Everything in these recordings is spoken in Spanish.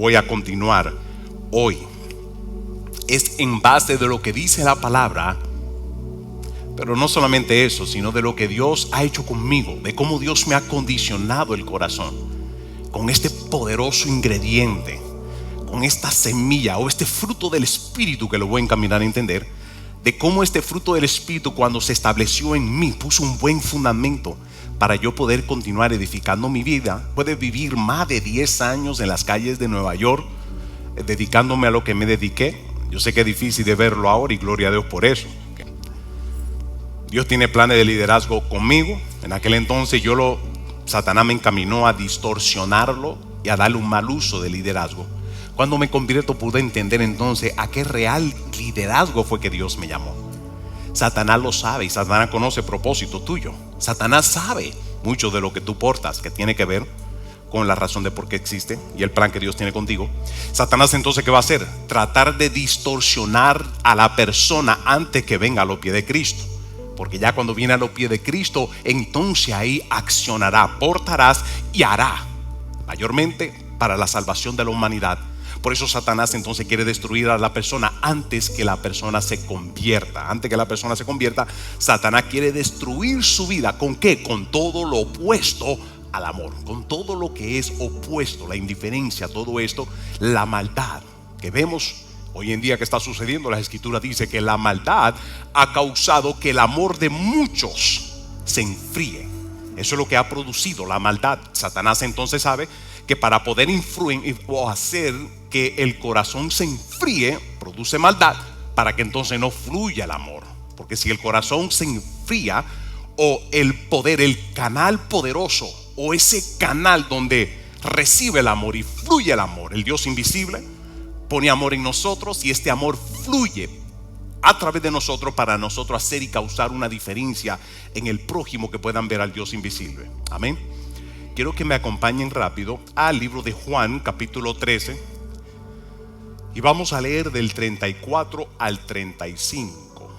voy a continuar hoy es en base de lo que dice la palabra, pero no solamente eso, sino de lo que Dios ha hecho conmigo, de cómo Dios me ha condicionado el corazón con este poderoso ingrediente, con esta semilla o este fruto del Espíritu, que lo voy a encaminar a entender, de cómo este fruto del Espíritu, cuando se estableció en mí, puso un buen fundamento para yo poder continuar edificando mi vida. Puede vivir más de 10 años en las calles de Nueva York, dedicándome a lo que me dediqué. Yo sé que es difícil de verlo ahora y gloria a Dios por eso. Dios tiene planes de liderazgo conmigo. En aquel entonces Satanás me encaminó a distorsionarlo y a darle un mal uso de liderazgo. Cuando me convierto pude entender entonces a qué real liderazgo fue que Dios me llamó. Satanás lo sabe y Satanás conoce el propósito tuyo. Satanás sabe mucho de lo que tú portas, que tiene que ver con la razón de por qué existe y el plan que Dios tiene contigo. Satanás entonces, ¿qué va a hacer? Tratar de distorsionar a la persona antes que venga a los pies de Cristo. Porque ya cuando viene a los pies de Cristo, entonces ahí accionará, portarás y hará, mayormente para la salvación de la humanidad. Por eso Satanás entonces quiere destruir a la persona antes que la persona se convierta. Antes que la persona se convierta, Satanás quiere destruir su vida. ¿Con qué? Con todo lo opuesto al amor, con todo lo que es opuesto, la indiferencia, todo esto, la maldad que vemos hoy en día que está sucediendo. La Escritura dice que la maldad ha causado que el amor de muchos se enfríe. Eso es lo que ha producido la maldad. Satanás entonces sabe que para poder influir o hacer que el corazón se enfríe, produce maldad para que entonces no fluya el amor. Porque si el corazón se enfría, o el poder, el canal poderoso, o ese canal donde recibe el amor y fluye el amor, el Dios invisible pone amor en nosotros y este amor fluye a través de nosotros para nosotros hacer y causar una diferencia en el prójimo, que puedan ver al Dios invisible. Amén. Quiero que me acompañen rápido al libro de Juan, capítulo 13, y vamos a leer del 34 al 35.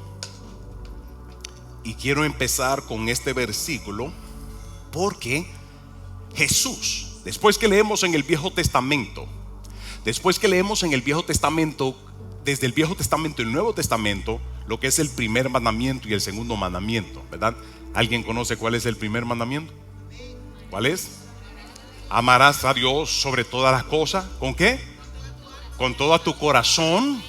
Y quiero empezar con este versículo porque Jesús, después que leemos en el Viejo Testamento, desde el Viejo Testamento y el Nuevo Testamento, lo que es el primer mandamiento y el segundo mandamiento, ¿verdad? ¿Alguien conoce cuál es el primer mandamiento? ¿Cuál es? Amarás a Dios sobre todas las cosas. ¿Con qué? Con todo tu corazón,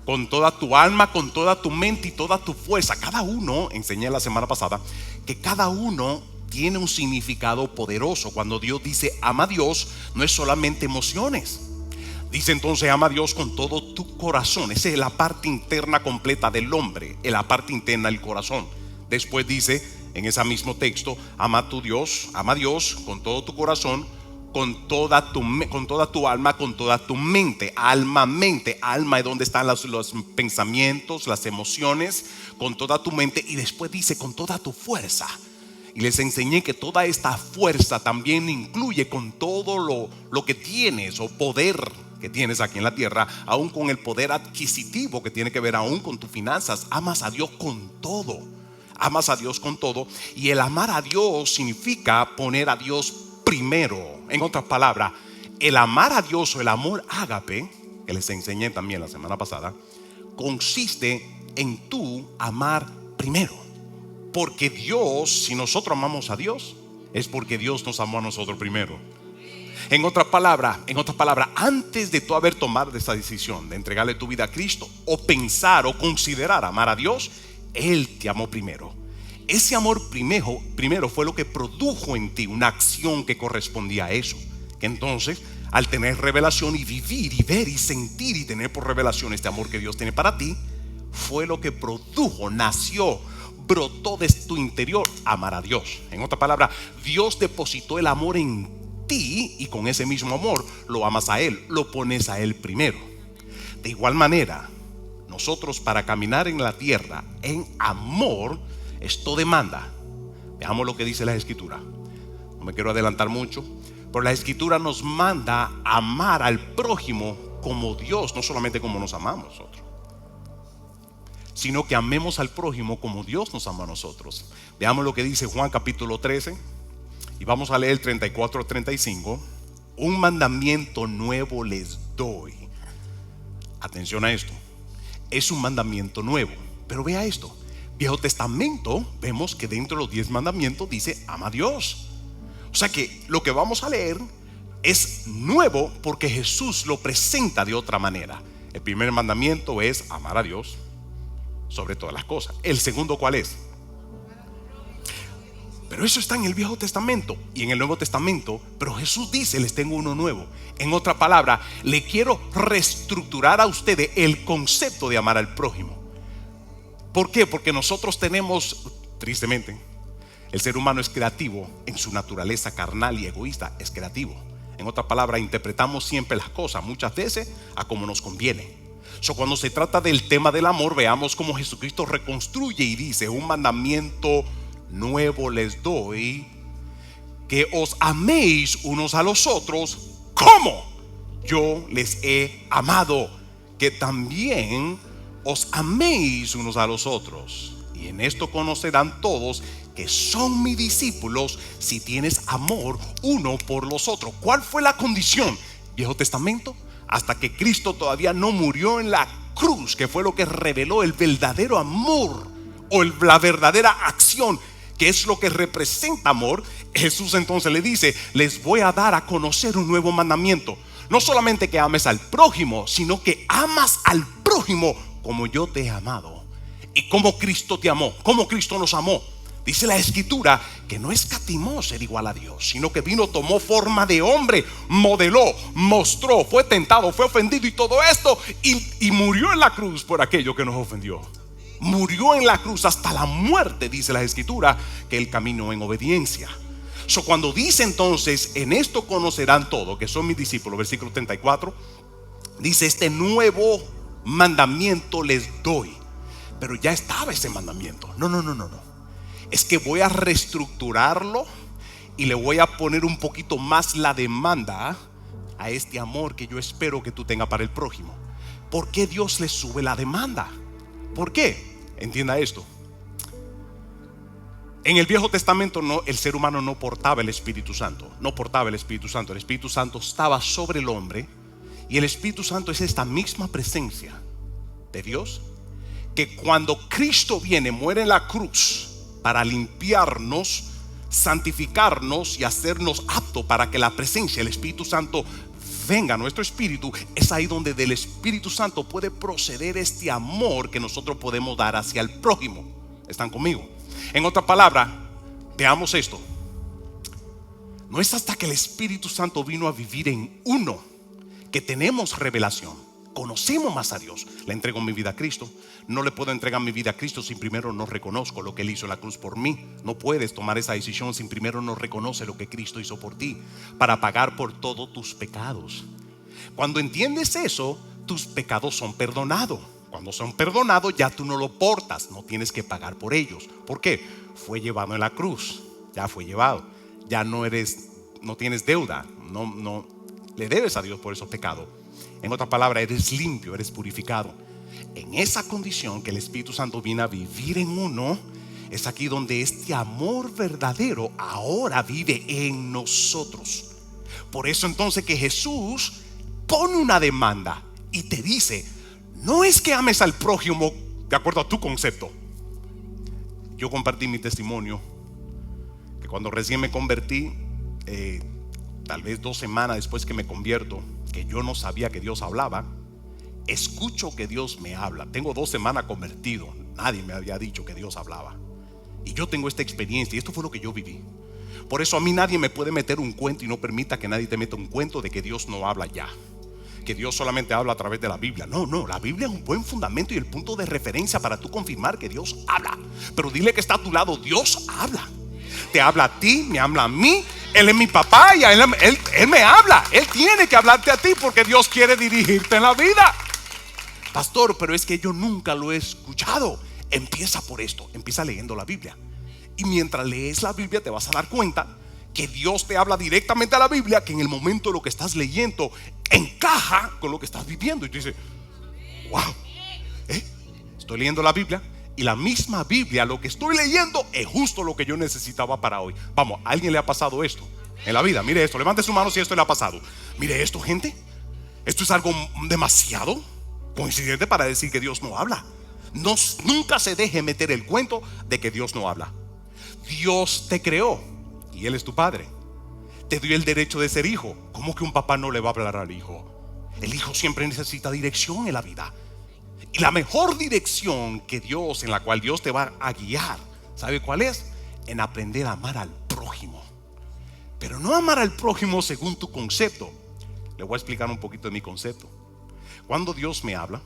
con toda tu alma, con toda tu mente y toda tu fuerza. Cada uno, enseñé la semana pasada, que cada uno tiene un significado poderoso. Cuando Dios dice ama a Dios, no es solamente emociones. Dice entonces ama a Dios con todo tu corazón. Esa es la parte interna completa del hombre, en la parte interna del corazón. Después dice en ese mismo texto, ama a Dios con todo tu corazón, con toda tu alma, con toda tu mente. Mente, alma es donde están los pensamientos, las emociones, con toda tu mente. Y después dice con toda tu fuerza. Y les enseñé que toda esta fuerza también incluye con todo lo que tienes o poder que tienes aquí en la tierra, aún con el poder adquisitivo que tiene que ver aún con tus finanzas. Amas a Dios con todo. Amas a Dios con todo. Y el amar a Dios significa poner a Dios primero. En otras palabras, el amar a Dios o el amor ágape, que les enseñé también la semana pasada, consiste en tú amar primero. Porque Dios, si nosotros amamos a Dios, es porque Dios nos amó a nosotros primero. En otras palabras, antes de tú haber tomado esa decisión de entregarle tu vida a Cristo, o pensar o considerar amar a Dios, Él te amó primero. Ese amor primero fue lo que produjo en ti una acción que correspondía a eso. Que entonces, al tener revelación y vivir y ver y sentir y tener por revelación este amor que Dios tiene para ti, fue lo que produjo, nació, brotó de tu interior amar a Dios. En otras palabras, Dios depositó el amor en ti y con ese mismo amor lo amas a Él, lo pones a Él primero. De igual manera, nosotros para caminar en la tierra en amor, esto demanda, veamos lo que dice la Escritura. No me quiero adelantar mucho, pero la Escritura nos manda a amar al prójimo como Dios, no solamente como nos amamos nosotros, sino que amemos al prójimo como Dios nos ama a nosotros. Veamos lo que dice Juan capítulo 13 y vamos a leer el 34 al 35. un mandamiento nuevo les doy. Atención a esto. Es un mandamiento nuevo. Pero vea esto. Viejo Testamento, vemos que dentro de los 10 mandamientos dice ama a Dios. O sea que lo que vamos a leer es nuevo porque Jesús lo presenta de otra manera. El primer mandamiento es amar a Dios sobre todas las cosas. El segundo, ¿cuál es? Pero eso está en el Viejo Testamento y en el Nuevo Testamento. Pero Jesús dice, les tengo uno nuevo. En otra palabra, le quiero reestructurar a ustedes el concepto de amar al prójimo. ¿Por qué? Porque nosotros tenemos, tristemente, el ser humano es creativo en su naturaleza carnal y egoísta, es creativo. En otra palabra, interpretamos siempre las cosas, muchas veces, a como nos conviene. Cuando se trata del tema del amor, veamos cómo Jesucristo reconstruye y dice, un mandamiento nuevo les doy, que os améis unos a los otros como yo les he amado, que también os améis unos a los otros. Y en esto conocerán todos que son mis discípulos, si tienes amor uno por los otros. ¿Cuál fue la condición? Viejo Testamento, hasta que Cristo todavía no murió en la cruz, que fue lo que reveló el verdadero amor o la verdadera acción, que es lo que representa amor. Jesús entonces le dice, les voy a dar a conocer un nuevo mandamiento. No solamente que ames al prójimo, sino que amas al prójimo como yo te he amado. Y como Cristo te amó, como Cristo nos amó. Dice la Escritura que no escatimó ser igual a Dios, sino que vino, tomó forma de hombre, modeló, mostró, fue tentado, fue ofendido y todo esto, y murió en la cruz por aquello que nos ofendió. Murió en la cruz hasta la muerte, dice la Escritura, que él caminó en obediencia. Cuando dice entonces, en esto conocerán todo, que son mis discípulos, versículo 34, dice, este nuevo mandamiento les doy. Pero ya estaba ese mandamiento. No. Es que voy a reestructurarlo y le voy a poner un poquito más la demanda a este amor que yo espero que tú tengas para el prójimo. ¿Por qué Dios le sube la demanda? ¿Por qué? Entienda esto. En el Viejo Testamento el ser humano no portaba el Espíritu Santo. No portaba el Espíritu Santo. El Espíritu Santo estaba sobre el hombre. Y el Espíritu Santo es esta misma presencia de Dios, que cuando Cristo viene, muere en la cruz para limpiarnos, santificarnos y hacernos aptos para que la presencia del Espíritu Santo venga a nuestro espíritu. Es ahí donde del Espíritu Santo puede proceder este amor que nosotros podemos dar hacia el prójimo. ¿Están conmigo? En otra palabra, veamos esto. No es hasta que el Espíritu Santo vino a vivir en uno que tenemos revelación, conocemos más a Dios. Le entrego mi vida a Cristo. No le puedo entregar mi vida a Cristo si primero no reconozco lo que Él hizo en la cruz por mí. No puedes tomar esa decisión si primero no reconoces lo que Cristo hizo por ti, para pagar por todos tus pecados. Cuando entiendes eso, tus pecados son perdonados. Cuando son perdonados, ya tú no lo portas, no tienes que pagar por ellos. ¿Por qué? Fue llevado en la cruz, ya fue llevado. Ya no tienes deuda, no le debes a Dios por esos pecados. En otra palabra, eres limpio, eres purificado. En esa condición que el Espíritu Santo viene a vivir en uno, es aquí donde este amor verdadero ahora vive en nosotros. Por eso entonces que Jesús pone una demanda y te dice, no es que ames al prójimo de acuerdo a tu concepto. Yo compartí mi testimonio que cuando recién me convertí, tal vez 2 semanas después que me convierto, que yo no sabía que Dios hablaba, escucho que Dios me habla. Tengo 2 semanas convertido, nadie me había dicho que Dios hablaba. Y yo tengo esta experiencia y esto fue lo que yo viví. Por eso a mí nadie me puede meter un cuento, y no permita que nadie te meta un cuento de que Dios no habla ya, que Dios solamente habla a través de la Biblia. No, la Biblia es un buen fundamento y el punto de referencia para tú confirmar que Dios habla. Pero dile que está a tu lado, Dios habla. Te habla a ti, me habla a mí. Él es mi papá y él me habla. Él tiene que hablarte a ti porque Dios quiere dirigirte en la vida. Pastor, pero es que yo nunca lo he escuchado. Empieza por esto, empieza leyendo la Biblia. Y mientras lees la Biblia te vas a dar cuenta que Dios te habla directamente a la Biblia, que en el momento de lo que estás leyendo encaja con lo que estás viviendo. Y tú dices, wow, estoy leyendo la Biblia y la misma Biblia, lo que estoy leyendo es justo lo que yo necesitaba para hoy. Vamos, ¿a alguien le ha pasado esto? en la vida. Mire esto, levante su mano si esto le ha pasado. Mire esto, gente. Esto es algo demasiado coincidente para decir que Dios no habla. Nunca se deje meter el cuento de que Dios no habla. Dios te creó y Él es tu padre. Te dio el derecho de ser hijo. ¿Cómo que un papá no le va a hablar al hijo? El hijo siempre necesita dirección en la vida. Y la mejor dirección en la cual Dios te va a guiar, ¿sabe cuál es? En aprender a amar al prójimo. Pero no amar al prójimo según tu concepto. Le voy a explicar un poquito de mi concepto. Cuando Dios me habla,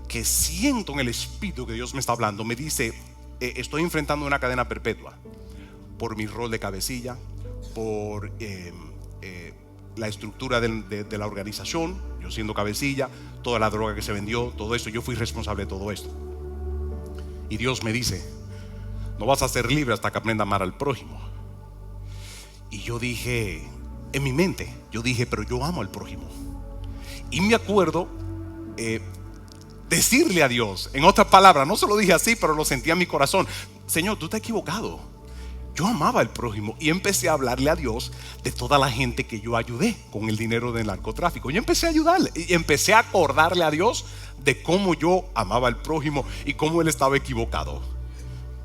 que siento en el espíritu que Dios me está hablando, me dice, estoy enfrentando una cadena perpetua por mi rol de cabecilla, por la estructura de la organización, yo siendo cabecilla, toda la droga que se vendió, todo esto, yo fui responsable de todo esto. Y Dios me dice, no vas a ser libre hasta que aprenda a amar al prójimo. Y yo dije, en mi mente, yo dije, pero yo amo al prójimo. Y me acuerdo decirle a Dios, en otras palabras, no se lo dije así, pero lo sentía en mi corazón: Señor, tú te has equivocado. Yo amaba al prójimo. Y empecé a hablarle a Dios de toda la gente que yo ayudé con el dinero del narcotráfico. Yo empecé a ayudarle y empecé a acordarle a Dios de cómo yo amaba al prójimo y cómo él estaba equivocado.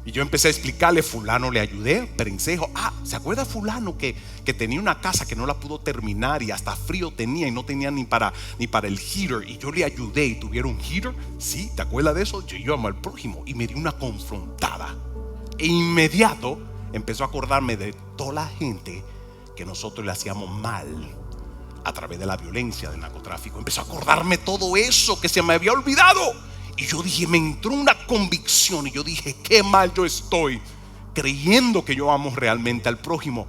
Y yo empecé a explicarle, fulano le ayudé, Perencejo. ¿Se acuerda fulano que tenía una casa que no la pudo terminar y hasta frío tenía y no tenía ni para el heater? Y yo le ayudé y tuvieron un heater. ¿Sí? ¿Te acuerdas de eso? Yo amo al prójimo. Y me dio una confrontada. E inmediato empezó a acordarme de toda la gente que nosotros le hacíamos mal a través de la violencia del narcotráfico. Empezó a acordarme todo eso que se me había olvidado. Y yo dije, me entró una convicción y yo dije, qué mal yo estoy creyendo que yo amo realmente al prójimo.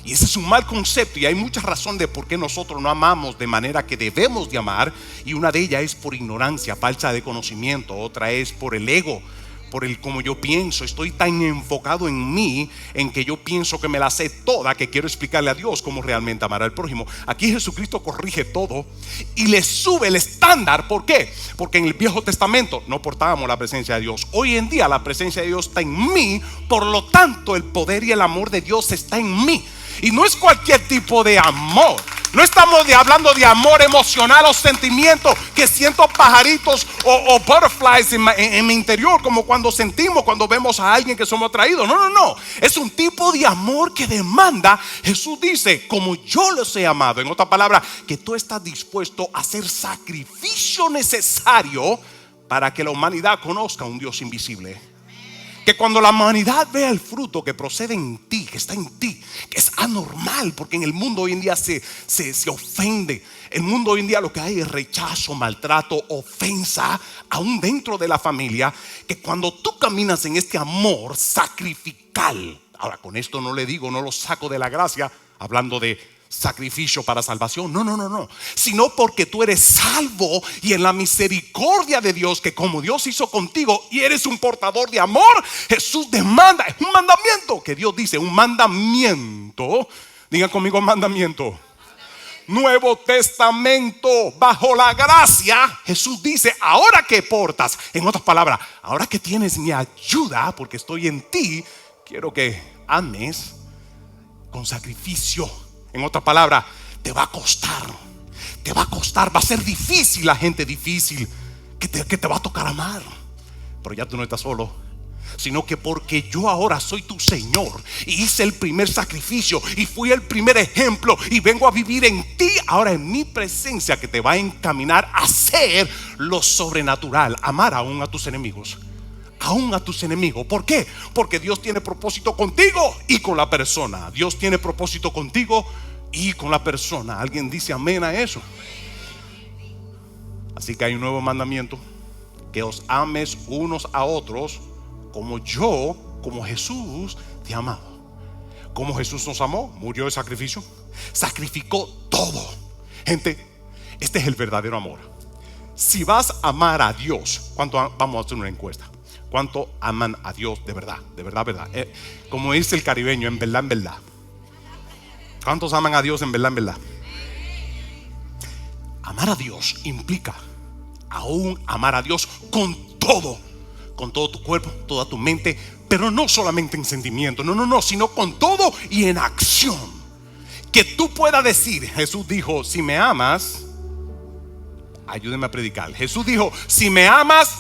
Y ese es un mal concepto, y hay muchas razones de por qué nosotros no amamos de manera que debemos de amar. Y una de ellas es por ignorancia, falta de conocimiento. Otra es por el ego, por el como yo pienso. Estoy tan enfocado en mí, en que yo pienso que me la sé toda, que quiero explicarle a Dios cómo realmente amar al prójimo. Aquí Jesucristo corrige todo y le sube el estándar. ¿Por qué? Porque en el Viejo Testamento no portábamos la presencia de Dios. Hoy en día la presencia de Dios está en mí, por lo tanto el poder y el amor de Dios está en mí. Y no es cualquier tipo de amor. No estamos hablando de amor emocional o sentimiento, que siento pajaritos o butterflies en mi interior, como cuando vemos a alguien que somos atraídos. No. Es un tipo de amor que demanda. Jesús dice, como yo los he amado. En otras palabras, que tú estás dispuesto a hacer sacrificio necesario para que la humanidad conozca a un Dios invisible. Que cuando la humanidad vea el fruto que procede en ti, que está en ti, que es anormal, porque en el mundo hoy en día se ofende. El mundo hoy en día lo que hay es rechazo, maltrato, ofensa, aún dentro de la familia. Que cuando tú caminas en este amor sacrificial, ahora con esto no le digo, no lo saco de la gracia, hablando de sacrificio para salvación, no, sino porque tú eres salvo y en la misericordia de Dios, que como Dios hizo contigo y eres un portador de amor, Jesús demanda, es un mandamiento que Dios dice, un mandamiento. Digan conmigo, mandamiento. Nuevo Testamento, bajo la gracia, Jesús dice, ahora que portas, en otras palabras, ahora que tienes mi ayuda, porque estoy en ti, quiero que ames con sacrificio. En otras palabras, te va a costar, va a ser difícil, la gente difícil que te va a tocar amar. Pero ya tú no estás solo, sino que porque yo ahora soy tu Señor y hice el primer sacrificio y fui el primer ejemplo y vengo a vivir en ti, ahora en mi presencia, que te va a encaminar a hacer lo sobrenatural, amar aún a tus enemigos. Aún a tus enemigos. ¿Por qué? Porque Dios tiene propósito contigo y con la persona. Dios tiene propósito contigo y con la persona. ¿Alguien dice amén a eso? Así que hay un nuevo mandamiento: que os ames unos a otros como yo, como Jesús te ha amado. Como Jesús nos amó, murió de sacrificio, sacrificó todo. Gente, este es el verdadero amor. Si vas a amar a Dios, ¿cuánto? Vamos a hacer una encuesta. ¿Cuánto aman a Dios de verdad? De verdad, verdad. Como dice el caribeño, en verdad, en verdad. ¿Cuántos aman a Dios en verdad, en verdad? Amar a Dios implica aún amar a Dios con todo tu cuerpo, toda tu mente, pero no solamente en sentimiento, no, sino con todo y en acción. Que tú puedas decir, Jesús dijo, si me amas, ayúdenme a predicar. Jesús dijo, si me amas,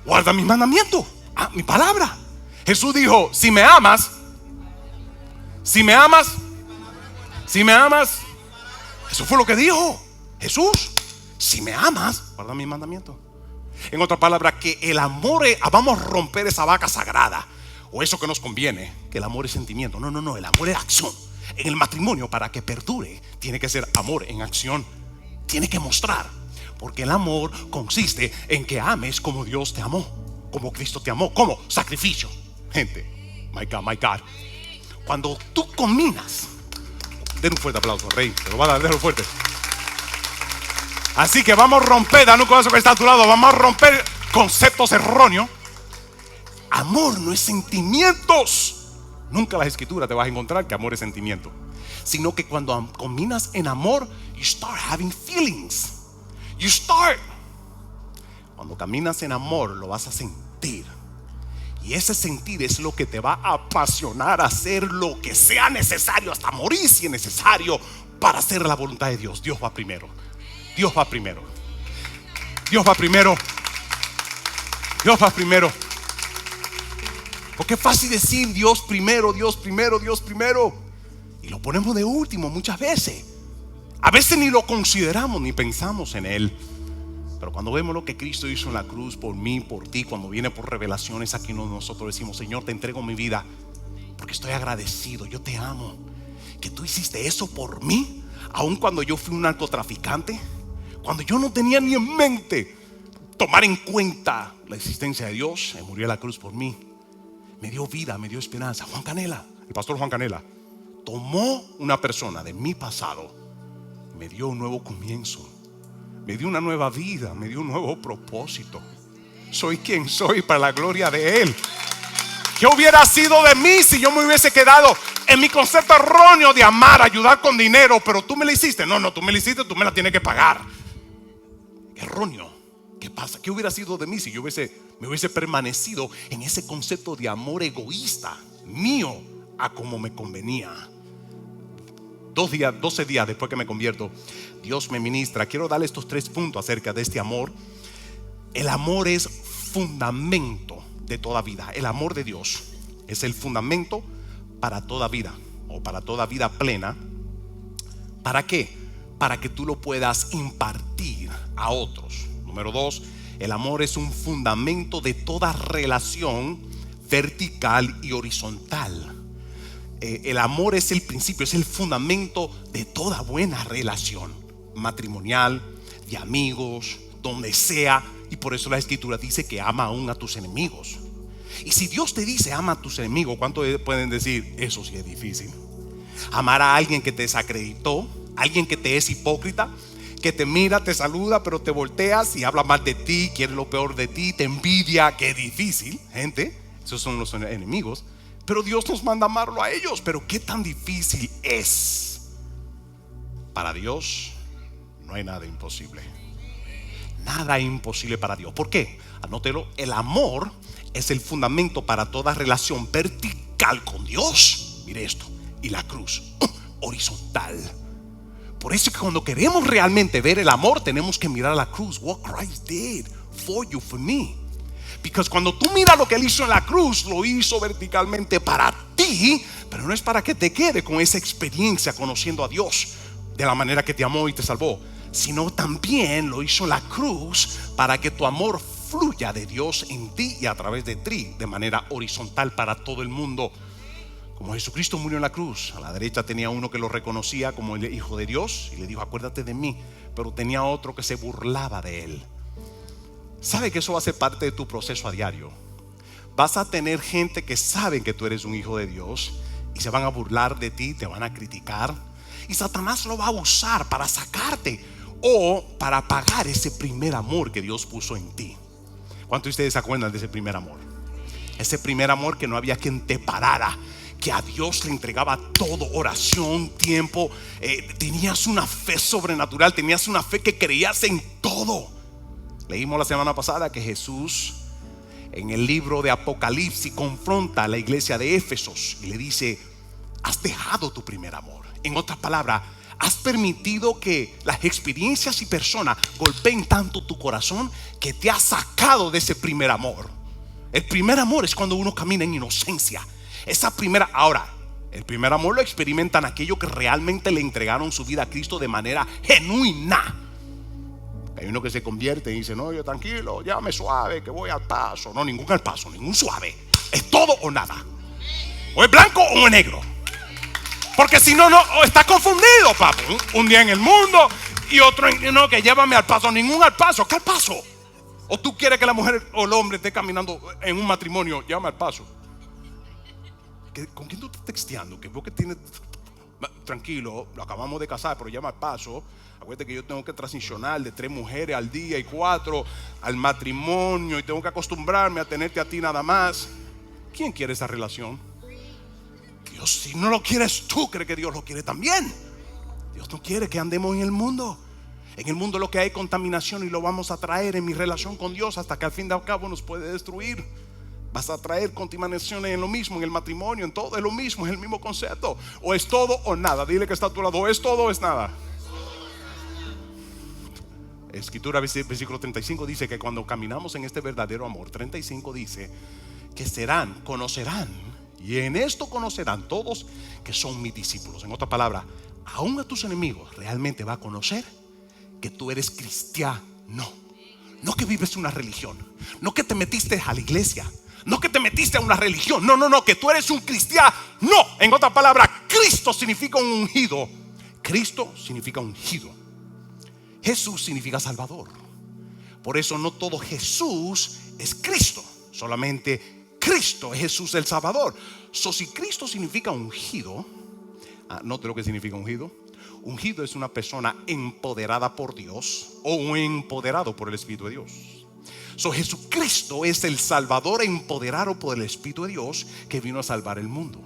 guarda mis mandamientos, mi palabra. Jesús dijo, si me amas, eso fue lo que dijo Jesús. Si me amas, guarda mis mandamientos. En otras palabras, que el amor vamos a romper esa vaca sagrada, o eso que nos conviene, que el amor es sentimiento. No, el amor es acción. En el matrimonio, para que perdure, tiene que ser amor en acción. Tiene que mostrar, porque el amor consiste en que ames como Dios te amó, como Cristo te amó, como sacrificio. Gente, my God. Cuando tú combinas, den un fuerte aplauso, Rey, te lo va a dar, déjalo fuerte. Así que vamos a romper, dale un codazo que está a tu lado, vamos a romper conceptos erróneos. Amor no es sentimientos. Nunca en las escrituras te vas a encontrar que amor es sentimiento, sino que cuando combinas en amor, you start having feelings. Cuando caminas en amor, lo vas a sentir. Y ese sentir es lo que te va a apasionar a hacer lo que sea necesario, hasta morir si es necesario, para hacer la voluntad de Dios. Dios va primero. Porque es fácil decir Dios primero, y lo ponemos de último muchas veces. A veces ni lo consideramos ni pensamos en Él. Pero cuando vemos lo que Cristo hizo en la cruz por mí, por ti, cuando viene por revelaciones, aquí nosotros decimos, Señor, te entrego mi vida porque estoy agradecido, yo te amo, que tú hiciste eso por mí, aun cuando yo fui un narcotraficante, cuando yo no tenía ni en mente tomar en cuenta la existencia de Dios. Él murió en la cruz por mí, me dio vida, me dio esperanza. Juan Canela, el pastor Juan Canela, tomó una persona de mi pasado, me dio un nuevo comienzo, me dio una nueva vida, me dio un nuevo propósito. Soy quien soy para la gloria de Él. ¿Qué hubiera sido de mí si yo me hubiese quedado en mi concepto erróneo de amar, ayudar con dinero? Pero tú me lo hiciste. No, tú me lo hiciste, tú me la tienes que pagar. Erróneo. ¿Qué pasa? ¿Qué hubiera sido de mí si yo me hubiese permanecido en ese concepto de amor egoísta mío a como me convenía? 12 días después que me convierto, Dios me ministra. Quiero darle estos 3 puntos acerca de este amor. El amor es fundamento de toda vida. El amor de Dios es el fundamento para toda vida, o para toda vida plena. ¿Para qué? Para que tú lo puedas impartir a otros. Número 2, el amor es un fundamento de toda relación vertical y horizontal. El amor es el principio, es el fundamento de toda buena relación matrimonial, de amigos, donde sea. Y por eso la escritura dice que ama aún a tus enemigos. Y si Dios te dice ama a tus enemigos, ¿cuántos pueden decir eso sí es difícil? Amar a alguien que te desacreditó, alguien que te es hipócrita, que te mira, te saluda, pero te volteas y habla mal de ti, quiere lo peor de ti, te envidia. Qué difícil, gente. Esos son los enemigos. Pero Dios nos manda amarlo a ellos. Pero qué tan difícil es. Para Dios no hay nada imposible. Nada imposible para Dios. ¿Por qué? Anótelo. El amor es el fundamento para toda relación vertical con Dios. Mire esto. Y la cruz horizontal. Por eso que cuando queremos realmente ver el amor, tenemos que mirar la cruz. What Christ did for you, for me. Porque cuando tú miras lo que Él hizo en la cruz, lo hizo verticalmente para ti, pero no es para que te quede con esa experiencia conociendo a Dios de la manera que te amó y te salvó, sino también lo hizo en la cruz para que tu amor fluya de Dios en ti y a través de ti de manera horizontal para todo el mundo. Como Jesucristo murió en la cruz, a la derecha tenía uno que lo reconocía como el Hijo de Dios y le dijo acuérdate de mí, pero tenía otro que se burlaba de Él. ¿Sabe que eso va a ser parte de tu proceso a diario? Vas a tener gente que saben que tú eres un hijo de Dios y se van a burlar de ti, te van a criticar, y Satanás lo va a usar para sacarte o para apagar ese primer amor que Dios puso en ti. ¿Cuántos de ustedes se acuerdan de ese primer amor? Ese primer amor que no había quien te parara, que a Dios le entregaba todo, oración, tiempo, tenías una fe sobrenatural, tenías una fe que creías en todo. Leímos la semana pasada que Jesús en el libro de Apocalipsis confronta a la iglesia de Éfesos y le dice: has dejado tu primer amor. En otras palabras, has permitido que las experiencias y personas golpeen tanto tu corazón que te has sacado de ese primer amor. El primer amor es cuando uno camina en inocencia. Esa primera, ahora, el primer amor lo experimentan aquellos que realmente le entregaron su vida a Cristo de manera genuina. Hay uno que se convierte y dice: no, yo tranquilo, llámame suave, que voy al paso. No, ningún al paso, ningún suave. Es todo o nada. O es blanco o es negro. Porque si no, o está confundido, papi. Un día en el mundo y otro no, que llévame al paso. Ningún al paso. ¿Qué al paso? O tú quieres que la mujer o el hombre esté caminando en un matrimonio, llévame al paso. ¿Con quién tú estás texteando? Que vos que tienes. Tranquilo, lo acabamos de casar, pero llama al paso. Acuérdate que yo tengo que transicionar de 3 mujeres al día y 4 al matrimonio, y tengo que acostumbrarme a tenerte a ti nada más. ¿Quién quiere esa relación? Dios, si no lo quieres tú, cree que Dios lo quiere también. Dios no quiere que andemos en el mundo. En el mundo lo que hay es contaminación, y lo vamos a traer en mi relación con Dios hasta que al fin de al cabo nos puede destruir. Vas a traer contaminaciones en lo mismo, en el matrimonio, en todo es lo mismo, es el mismo concepto. O es todo o nada. Dile que está a tu lado: o es todo o es nada. Escritura, versículo 35 dice que cuando caminamos en este verdadero amor, 35 dice que conocerán, y en esto conocerán todos que son mis discípulos. En otra palabra, aún a tus enemigos realmente va a conocer que tú eres cristiano. No que vives una religión, no que te metiste a la iglesia, no que te metiste a una religión. No, que tú eres un cristiano. En otra palabra, Cristo significa un ungido. Cristo significa ungido. Jesús significa Salvador. Por eso no todo Jesús es Cristo, solamente Cristo es Jesús el Salvador. Si Cristo significa ungido, note lo que significa ungido. Ungido es una persona empoderada por Dios o empoderado por el Espíritu de Dios. Jesucristo es el Salvador empoderado por el Espíritu de Dios que vino a salvar el mundo.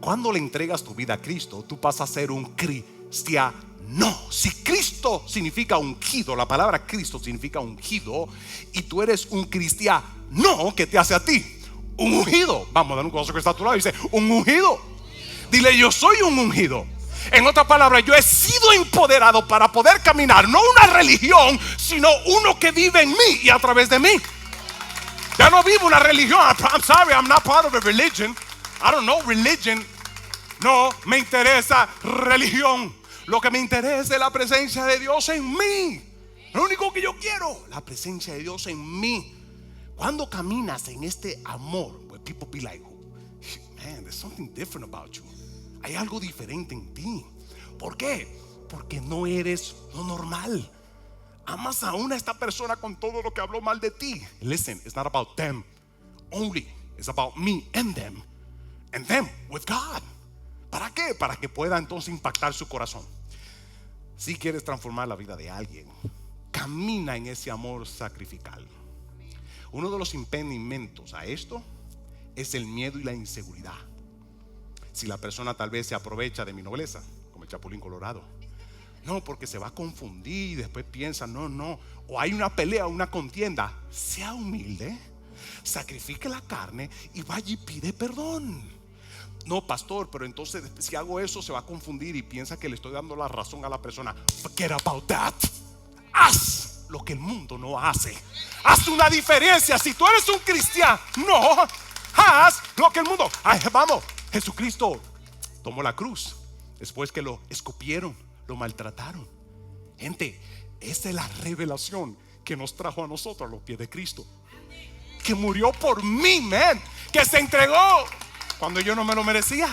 Cuando le entregas tu vida a Cristo, tú pasas a ser un cristiano. Si Cristo significa ungido, la palabra Cristo significa ungido, y tú eres un cristiano, ¿qué te hace a ti? Un ungido. Vamos a dar un codazo que está a tu lado y dice: un ungido. Dile: yo soy un ungido. En otras palabras, yo he sido empoderado para poder caminar, no una religión, sino uno que vive en mí y a través de mí. Ya no vivo una religión. I'm sorry, I'm not part of a religion. I don't know religion. No me interesa religión. Lo que me interesa es la presencia de Dios en mí. Lo único que yo quiero, la presencia de Dios en mí. Cuando caminas en este amor, pues people be like, man, there's something different about you. Hay algo diferente en ti. ¿Por qué? Porque no eres lo normal. Amas aún a esta persona con todo lo que habló mal de ti. Listen, it's not about them only. It's about me and them with God. ¿Para qué? Para que pueda entonces impactar su corazón. Si quieres transformar la vida de alguien, camina en ese amor sacrificial. Uno de los impedimentos a esto es el miedo y la inseguridad. Si la persona tal vez se aprovecha de mi nobleza, como el Chapulín Colorado, porque se va a confundir y después piensa, o hay una pelea, una contienda. Sea humilde, sacrifique la carne y vaya y pide perdón. No, pastor, pero entonces si hago eso se va a confundir y piensa que le estoy dando la razón a la persona. Forget about that. Haz lo que el mundo no hace. Haz una diferencia. Si tú eres un cristiano, haz lo que el mundo. Vamos, Jesucristo tomó la cruz después que lo escupieron, lo maltrataron. Gente, esa es la revelación que nos trajo a nosotros a los pies de Cristo, que murió por mí, man, que se entregó cuando yo no me lo merecía.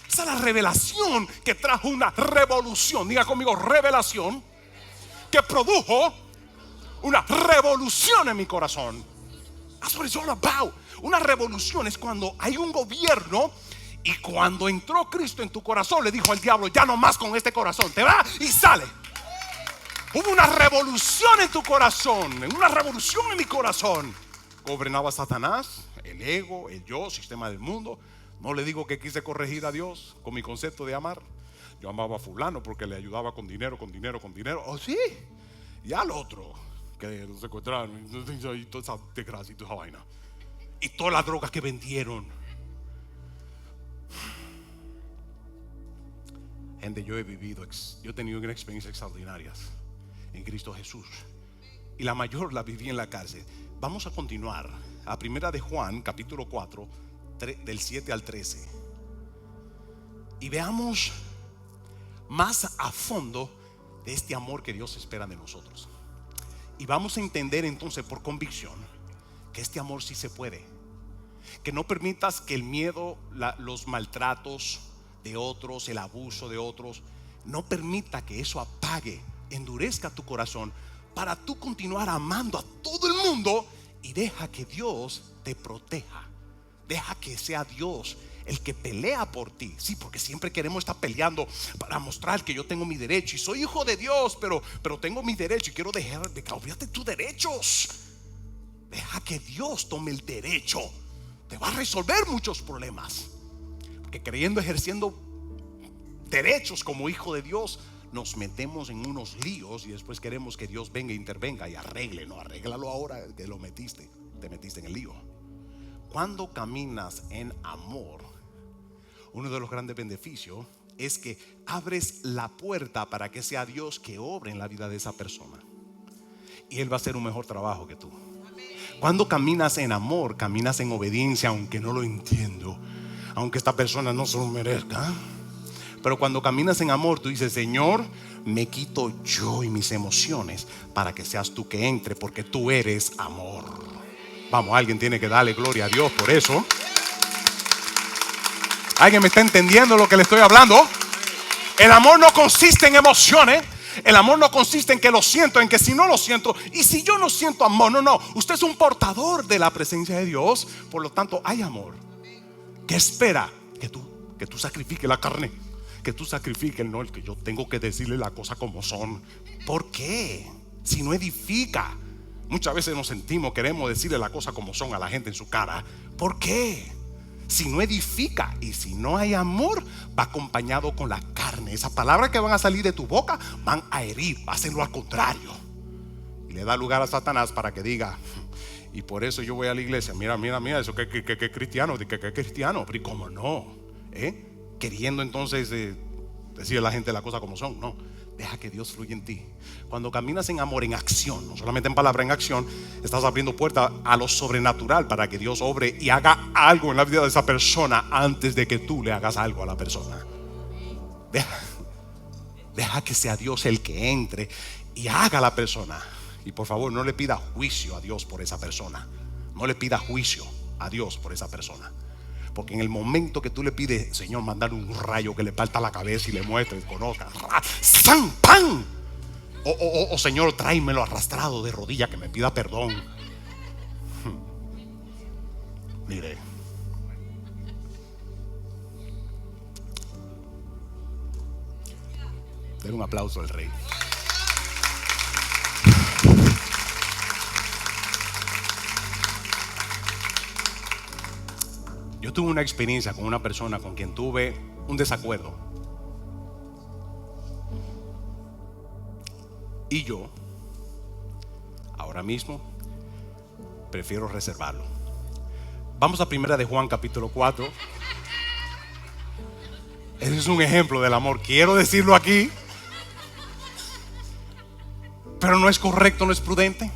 Esa es la revelación que trajo una revolución. Diga conmigo: revelación. Que produjo una revolución en mi corazón. That's what it's all about. Una revolución es cuando hay un gobierno, y cuando entró Cristo en tu corazón le dijo al diablo: ya no más con este corazón, te va y sale. Hubo una revolución en tu corazón, una revolución en mi corazón. Gobernaba Satanás, el ego, el yo, sistema del mundo. No le digo que quise corregir a Dios con mi concepto de amar. Yo amaba a fulano porque le ayudaba con dinero. Oh, sí. Y al otro, que nos secuestraron y toda esa desgracia y toda esa vaina. Y todas las drogas que vendieron. Gente, yo he tenido experiencias extraordinarias en Cristo Jesús. Y la mayor la viví en la cárcel. Vamos a continuar a Primera de Juan, capítulo 4, del 7 al 13. Y veamos más a fondo de este amor que Dios espera de nosotros. Y vamos a entender entonces por convicción que este amor sí se puede. Que no permitas que el miedo, los maltratos de otros, el abuso de otros, no permita que eso apague, endurezca tu corazón para tú continuar amando a todo el mundo. Y deja que Dios te proteja. Deja que sea Dios el que pelea por ti. Sí, porque siempre queremos estar peleando para mostrar que yo tengo mi derecho y soy hijo de Dios, pero tengo mi derecho y quiero dejar de olvídate tus derechos. Deja que Dios tome el derecho. Te va a resolver muchos problemas. Porque creyendo, ejerciendo derechos como hijo de Dios, nos metemos en unos líos y después queremos que Dios venga e intervenga y arregle. No, arréglalo ahora que te metiste en el lío. Cuando caminas en amor, uno de los grandes beneficios es que abres la puerta para que sea Dios que obre en la vida de esa persona. Y Él va a hacer un mejor trabajo que tú. Cuando caminas en amor, caminas en obediencia, aunque no lo entiendo, aunque esta persona no se lo merezca. Pero cuando caminas en amor, tú dices: Señor, me quito yo y mis emociones para que seas tú que entre, porque tú eres amor. Vamos, alguien tiene que darle gloria a Dios por eso. ¿Alguien me está entendiendo lo que le estoy hablando? El amor no consiste en emociones. El amor no consiste en que lo siento, en que si no lo siento, y si yo no siento amor, no. Usted es un portador de la presencia de Dios. Por lo tanto hay amor. ¿Qué espera? Que tú sacrifiques la carne, que tú sacrifiques el que yo tengo que decirle las cosas como son. ¿Por qué? Si no edifica. Muchas veces nos sentimos, queremos decirle las cosas como son a la gente en su cara. ¿Por qué? Si no edifica y si no hay amor, va acompañado con la carne. Esas palabras que van a salir de tu boca van a herir, va a hacer lo al contrario. Y le da lugar a Satanás para que diga: y por eso yo voy a la iglesia. Mira, eso que cristiano, que cristiano. Pero ¿y cómo no? Queriendo entonces decirle a la gente las cosas como son. No, deja que Dios fluya en ti. Cuando caminas en amor, en acción, no solamente en palabra, en acción, estás abriendo puerta a lo sobrenatural para que Dios obre y haga algo en la vida de esa persona antes de que tú le hagas algo a la persona. Deja que sea Dios el que entre y haga a la persona. Y por favor, no le pida juicio a Dios por esa persona. No le pida juicio a Dios por esa persona. Porque en el momento que tú le pides: Señor, mandar un rayo que le parta la cabeza y le muestre, conozca, ¡san, pan! O Señor, tráemelo arrastrado de rodilla que me pida perdón. Mire, den un aplauso al Rey. Yo tuve una experiencia con una persona con quien tuve un desacuerdo. Y yo, ahora mismo, prefiero reservarlo. Vamos a Primera de Juan, capítulo 4. Ese es un ejemplo del amor. Quiero decirlo aquí, pero no es correcto, no es prudente.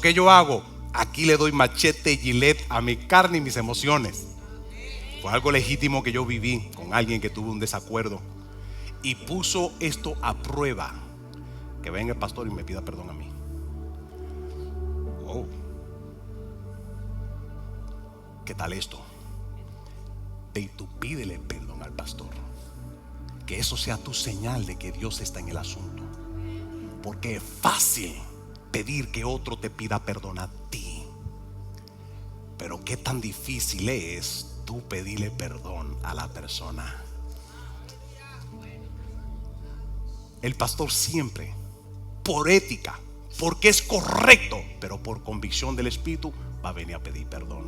¿Qué yo hago? Aquí le doy machete y gilet a mi carne y mis emociones. Fue algo legítimo que yo viví con alguien que tuvo un desacuerdo y puso esto a prueba. Que venga el pastor y me pida perdón a mí. Oh, ¿qué tal esto? Ve y tú pídele perdón al pastor. Que eso sea tu señal de que Dios está en el asunto. Porque es fácil pedir que otro te pida perdón a ti, pero qué tan difícil es tú pedirle perdón a la persona. El pastor siempre, por ética, porque es correcto, pero por convicción del Espíritu, va a venir a pedir perdón.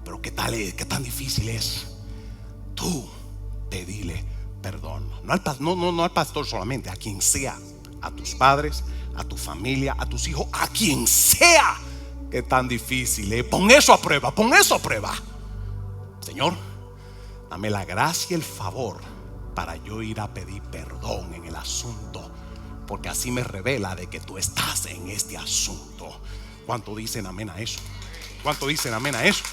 Pero qué tan difícil es tú pedirle perdón. No al pastor solamente, a quien sea a tus padres, a tu familia, a tus hijos, a quien sea. Que tan difícil, ¿eh? Pon eso a prueba, pon eso a prueba. Señor, dame la gracia y el favor para yo ir a pedir perdón en el asunto, porque así me revela de que tú estás en este asunto. ¿Cuánto dicen amén a eso? ¿Cuánto dicen amén a eso?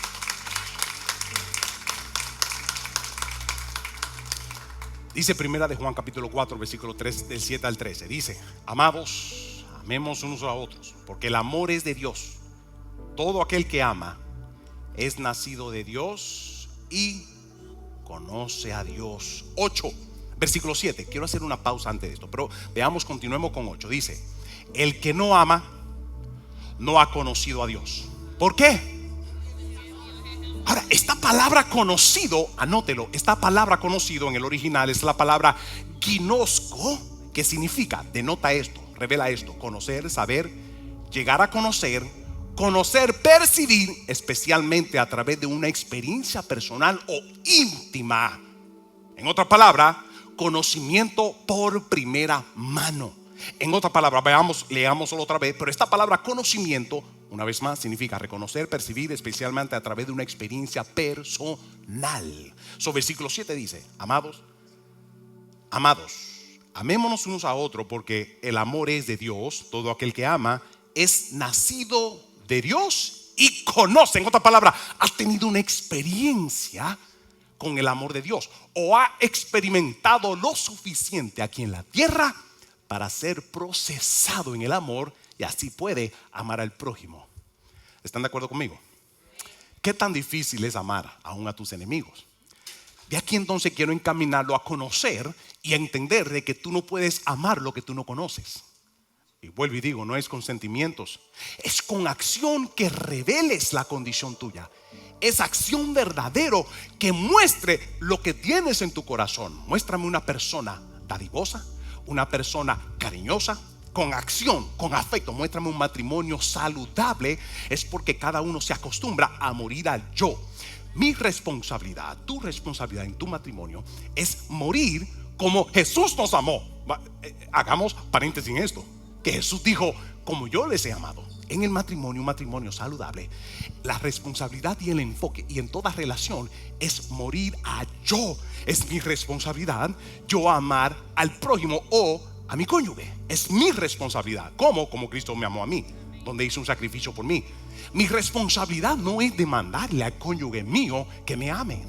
Dice primera de Juan capítulo 4 versículo 3 del 7 al 13. Dice: amados, amemos unos a otros, porque el amor es de Dios. Todo aquel que ama es nacido de Dios y conoce a Dios. 8, versículo 7. Quiero hacer una pausa antes de esto, pero veamos, continuemos con 8. Dice: el que no ama no ha conocido a Dios. ¿Por qué? Ahora, esta palabra conocido, anótelo, esta palabra conocido en el original es la palabra ginosko, que significa, denota esto, revela esto: conocer, saber, llegar a conocer, percibir, especialmente a través de una experiencia personal o íntima. En otra palabra, conocimiento por primera mano. En otra palabra, leámoslo otra vez, pero esta palabra conocimiento, una vez más, significa reconocer, percibir, especialmente a través de una experiencia personal. Versículo 7 dice: amados, amémonos unos a otros, porque el amor es de Dios. Todo aquel que ama es nacido de Dios y conoce. En otra palabra, ha tenido una experiencia con el amor de Dios, o ha experimentado lo suficiente aquí en la tierra para ser procesado en el amor, y así puede amar al prójimo. ¿Están de acuerdo conmigo? ¿Qué tan difícil es amar aún a tus enemigos? De aquí entonces quiero encaminarlo a conocer y a entender de que tú no puedes amar lo que tú no conoces. Y vuelvo y digo, no es con sentimientos, es con acción que reveles la condición tuya. Es acción verdadero que muestre lo que tienes en tu corazón. Muéstrame una persona dadivosa, una persona cariñosa, con acción, con afecto. Muéstrame un matrimonio saludable. Es porque cada uno se acostumbra a morir al yo. Mi responsabilidad, tu responsabilidad en tu matrimonio es morir como Jesús nos amó. Hagamos paréntesis en esto, que Jesús dijo: como yo les he amado. En el matrimonio, un matrimonio saludable, la responsabilidad y el enfoque, y en toda relación, es morir a yo. Es mi responsabilidad yo amar al prójimo o a mi cónyuge. Es mi responsabilidad. ¿Cómo? Como Cristo me amó a mí, donde hizo un sacrificio por mí. Mi responsabilidad no es demandarle al cónyuge mío que me ame.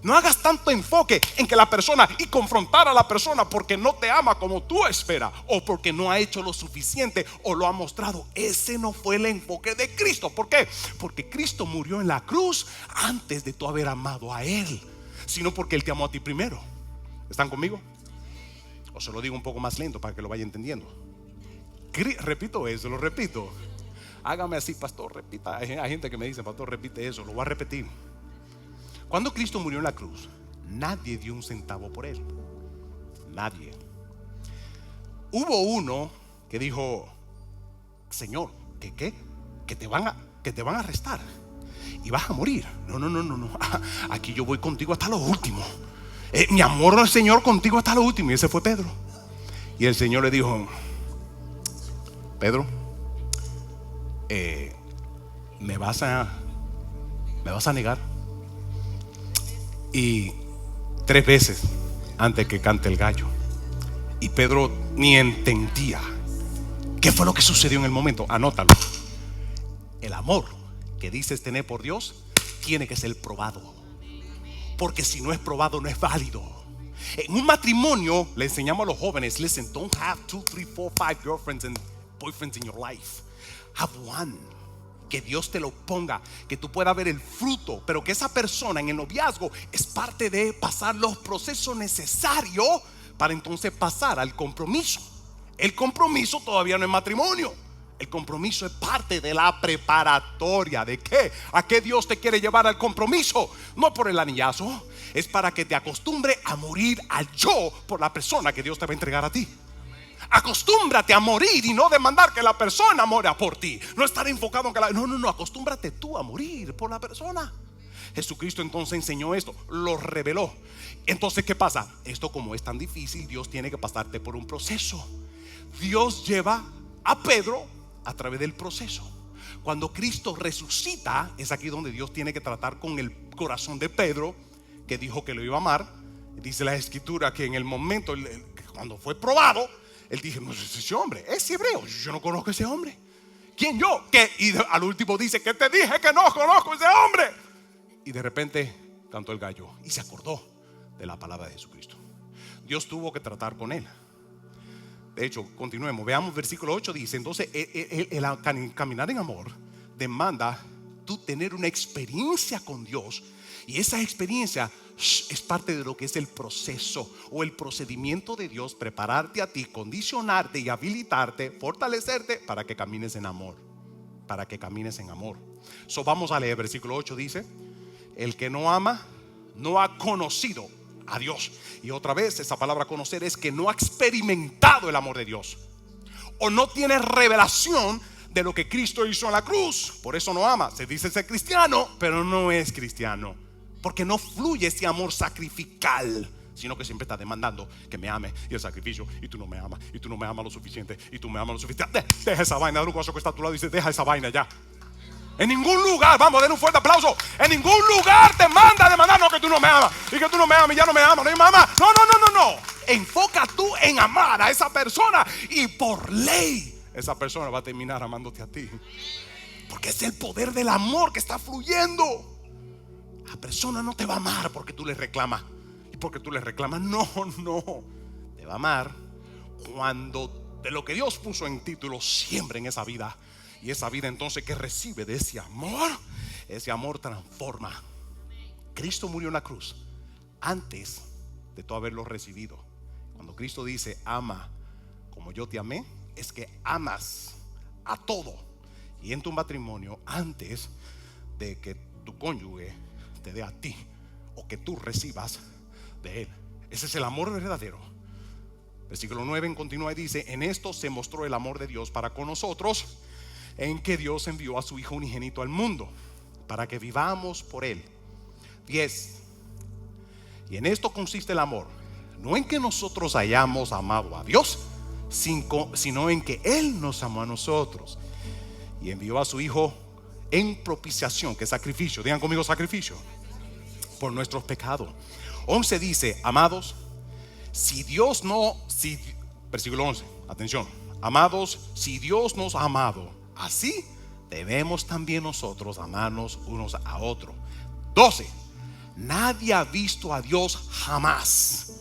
No hagas tanto enfoque en que la persona, y confrontar a la persona porque no te ama como tú esperas, o porque no ha hecho lo suficiente o lo ha mostrado. Ese no fue el enfoque de Cristo. ¿Por qué? Porque Cristo murió en la cruz antes de tú haber amado a Él, sino porque Él te amó a ti primero. ¿Están conmigo? O se lo digo un poco más lento para que lo vaya entendiendo. Repito eso, lo repito. Hágame así, pastor, repita. Hay gente que me dice: pastor, repite eso. Lo voy a repetir. Cuando Cristo murió en la cruz, nadie dio un centavo por Él. Nadie. Hubo uno que dijo: Señor, ¿qué? Que te van a arrestar y vas a morir. No. Aquí yo voy contigo hasta lo último. Mi amor al Señor contigo hasta lo último. Y ese fue Pedro. Y el Señor le dijo: Pedro, me vas a negar. Y 3 veces antes que cante el gallo. Y Pedro ni entendía qué fue lo que sucedió en el momento. Anótalo. El amor que dices tener por Dios tiene que ser probado, porque si no es probado no es válido. En un matrimonio le enseñamos a los jóvenes: listen, don't have 2, 3, 4, 5 girlfriends and boyfriends in your life. Have one. Que Dios te lo ponga, que tú puedas ver el fruto, pero que esa persona en el noviazgo es parte de pasar los procesos necesarios para entonces pasar al compromiso. El compromiso todavía no es matrimonio. El compromiso es parte de la preparatoria. ¿De qué? ¿A qué Dios te quiere llevar al compromiso? No por el anillazo. Es para que te acostumbre a morir al yo por la persona que Dios te va a entregar a ti. Acostúmbrate a morir y no demandar que la persona muera por ti. No estar enfocado en que no, acostúmbrate tú a morir por la persona. Jesucristo entonces enseñó esto, lo reveló. Entonces, ¿qué pasa? Esto, como es tan difícil, Dios tiene que pasarte por un proceso. Dios lleva a Pedro a través del proceso. Cuando Cristo resucita, es aquí donde Dios tiene que tratar con el corazón de Pedro, que dijo que lo iba a amar. Dice la escritura que en el momento, cuando fue probado, él dijo: no es ese hombre, es hebreo, yo no conozco a ese hombre. ¿Quién yo? ¿Qué? Y al último dice: que te dije que no conozco a ese hombre. Y de repente cantó el gallo y se acordó de la palabra de Jesucristo. Dios tuvo que tratar con él. De hecho, continuemos, veamos versículo 8. Dice: entonces el caminar en amor demanda tú tener una experiencia con Dios. Y esa experiencia es parte de lo que es el proceso o el procedimiento de Dios, prepararte a ti, condicionarte y habilitarte, fortalecerte para que camines en amor. Para que camines en amor. So, vamos a leer versículo 8. Dice: el que no ama no ha conocido a Dios. Y otra vez, esa palabra conocer es que no ha experimentado el amor de Dios, o no tiene revelación de lo que Cristo hizo en la cruz. Por eso no ama. Se dice ser cristiano, pero no es cristiano, porque no fluye ese amor sacrificial, sino que siempre está demandando que me ame y el sacrificio. Y tú no me amas, y tú no me amas lo suficiente, y tú me amas lo suficiente. Deja esa vaina. Dale un coso que está a tu lado y dice: deja esa vaina ya. En ningún lugar, vamos, den un fuerte aplauso. En ningún lugar te manda a demandar: no, que tú no me amas, y que tú no me amas, y ya no me amas, no me amas. No, no, no, no, no. Enfoca tú en amar a esa persona, y por ley esa persona va a terminar amándote a ti, porque es el poder del amor que está fluyendo. La persona no te va a amar porque tú le reclamas, y porque tú le reclamas. No, no. Te va a amar cuando de lo que Dios puso en ti tú lo siembres en esa vida. Y esa vida entonces que recibe de ese amor transforma. Cristo murió en la cruz antes de tú haberlo recibido. Cuando Cristo dice: ama como yo te amé, es que amas a todo. Y en tu matrimonio, antes de que tu cónyuge te dé a ti, o que tú recibas de él. Ese es el amor verdadero. Versículo 9 continúa y dice: en esto se mostró el amor de Dios para con nosotros, en que Dios envió a su Hijo unigénito al mundo, para que vivamos por él. 10. Y en esto consiste el amor, no en que nosotros hayamos amado a Dios, sino en que Él nos amó a nosotros y envió a su Hijo en propiciación, que es sacrificio. Digan conmigo: sacrificio por nuestros pecados. 11 dice: amados, versículo 11, atención. Amados, si Dios nos ha amado, así debemos también nosotros amarnos unos a otros. 12. Nadie ha visto a Dios jamás.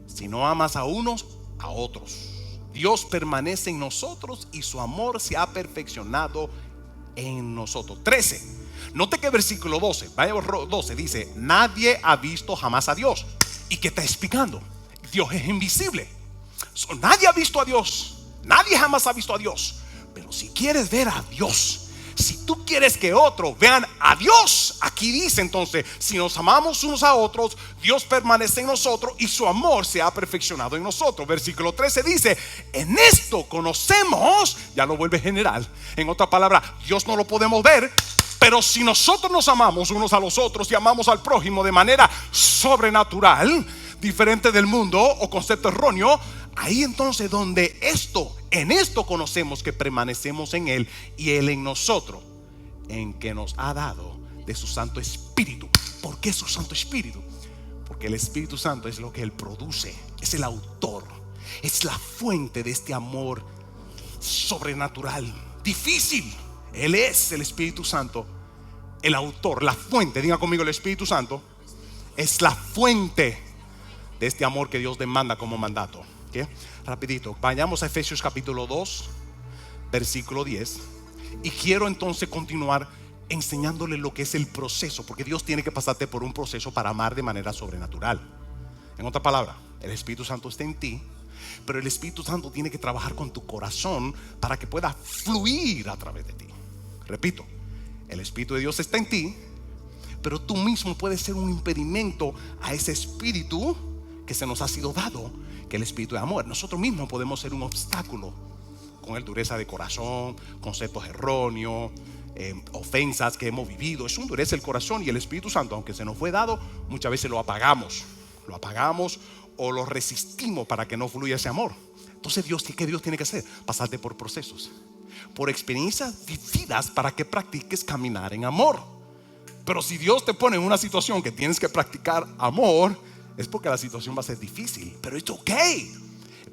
Si no amas a unos a otros, Dios permanece en nosotros y su amor se ha perfeccionado en nosotros. 13. Note que versículo 12, vaya 12, dice: nadie ha visto jamás a Dios. ¿Y qué está explicando? Dios es invisible. Nadie ha visto a Dios. Nadie jamás ha visto a Dios. Pero si quieres ver a Dios, si tú quieres que otros vean a Dios, aquí dice entonces: si nos amamos unos a otros, Dios permanece en nosotros y su amor se ha perfeccionado en nosotros. Versículo 13 dice: en esto conocemos, ya lo vuelve general. En otra palabra, Dios no lo podemos ver, pero si nosotros nos amamos unos a los otros y amamos al prójimo de manera sobrenatural, diferente del mundo o concepto erróneo, ahí entonces donde en esto conocemos que permanecemos en Él y Él en nosotros, en que nos ha dado de su Santo Espíritu. ¿Por qué su Santo Espíritu? Porque el Espíritu Santo es lo que Él produce, es el autor, es la fuente de este amor sobrenatural, difícil. Él es el Espíritu Santo, el autor, la fuente. Diga conmigo: el Espíritu Santo es la fuente de este amor que Dios demanda como mandato. ¿Qué? Rapidito, vayamos a Efesios capítulo 2, versículo 10. Y quiero entonces continuar enseñándole lo que es el proceso, porque Dios tiene que pasarte por un proceso para amar de manera sobrenatural. En otra palabra, el Espíritu Santo está en ti, pero el Espíritu Santo tiene que trabajar con tu corazón para que pueda fluir a través de ti. Repito, el Espíritu de Dios está en ti, pero tú mismo puedes ser un impedimento a ese Espíritu que se nos ha sido dado, que el Espíritu de amor. Nosotros mismos podemos ser un obstáculo con el dureza de corazón, conceptos erróneos, ofensas que hemos vivido. Eso endurece el corazón, y el Espíritu Santo, aunque se nos fue dado, muchas veces lo apagamos o lo resistimos para que no fluya ese amor. Entonces ¿qué Dios tiene que hacer? Pasarte por procesos, por experiencias vividas, para que practiques caminar en amor. Pero si Dios te pone en una situación que tienes que practicar amor, es porque la situación va a ser difícil, pero es ok.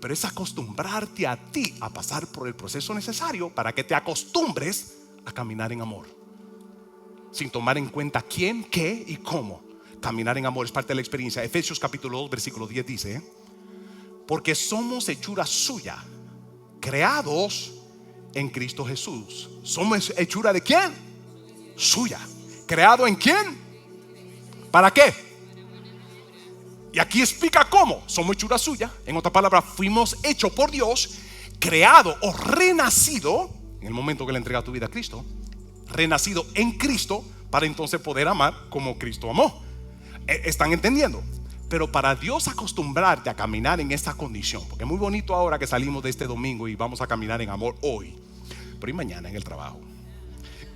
Pero es acostumbrarte a ti a pasar por el proceso necesario para que te acostumbres a caminar en amor, sin tomar en cuenta quién, qué y cómo. Caminar en amor es parte de la experiencia. Efesios capítulo 2 versículo 10 dice: porque somos hechura suya, creados en Cristo Jesús. ¿Somos hechura de quién? Suya. ¿Creado en quién? ¿Para qué? Y aquí explica cómo. Somos hechura suya. En otras palabras, fuimos hechos por Dios, creado o renacido en el momento que le entregas tu vida a Cristo, renacido en Cristo, para entonces poder amar como Cristo amó. ¿Están entendiendo? Pero para Dios acostumbrarte a caminar en esta condición, porque es muy bonito ahora que salimos de este domingo y vamos a caminar en amor hoy, pero y mañana en el trabajo,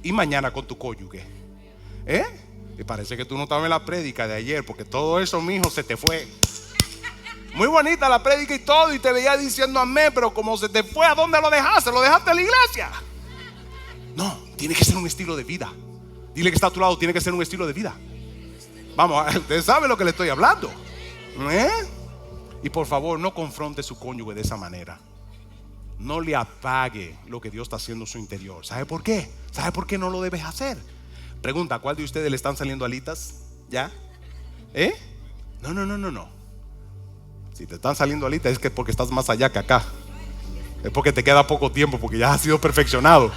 y mañana con tu cónyuge, y parece que tú no estabas en la prédica de ayer, porque todo eso, mijo, se te fue. Muy bonita la prédica y todo, y te veía diciendo amén, pero como se te fue, ¿a dónde lo dejaste? ¿Lo dejaste en la iglesia? No, tiene que ser un estilo de vida. Dile que está a tu lado: tiene que ser un estilo de vida. Vamos, ustedes saben lo que le estoy hablando. Y por favor, no confronte a su cónyuge de esa manera. No le apague lo que Dios está haciendo en su interior. ¿Sabe por qué? ¿Sabe por qué no lo debes hacer? Pregunta: ¿cuál de ustedes le están saliendo alitas? ¿Ya? No. Si te están saliendo alitas es que porque estás más allá que acá. Es porque te queda poco tiempo, porque ya has sido perfeccionado.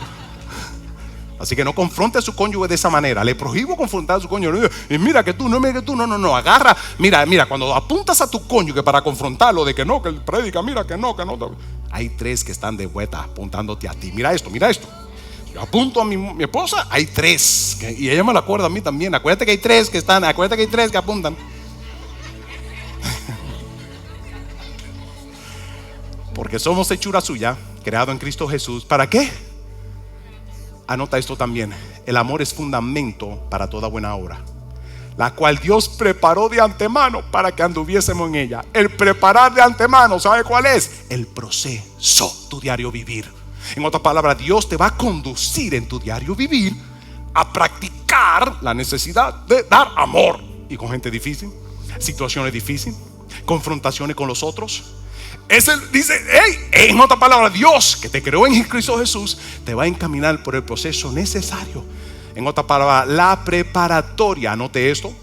Así que no confronte a su cónyuge de esa manera. Le prohíbo confrontar a su cónyuge. Y mira que tú, no. Agarra, mira, cuando apuntas a tu cónyuge para confrontarlo de que no, que él predica, mira que no. Hay tres que están de vuelta apuntándote a ti. Mira esto. Yo apunto a mi esposa, hay tres. Y ella me lo acuerda a mí también. Acuérdate que hay tres que apuntan. Porque somos hechura suya, creado en Cristo Jesús. ¿Para qué? Anota esto también: el amor es fundamento para toda buena obra, la cual Dios preparó de antemano para que anduviésemos en ella. El preparar de antemano, ¿sabe cuál es? El proceso, tu diario vivir. En otras palabras, Dios te va a conducir en tu diario vivir a practicar la necesidad de dar amor. Y con gente difícil, situaciones difíciles, confrontaciones con los otros. Dice, en otras palabras, Dios que te creó en Cristo Jesús te va a encaminar por el proceso necesario. En otras palabras, la preparatoria. Anote esto: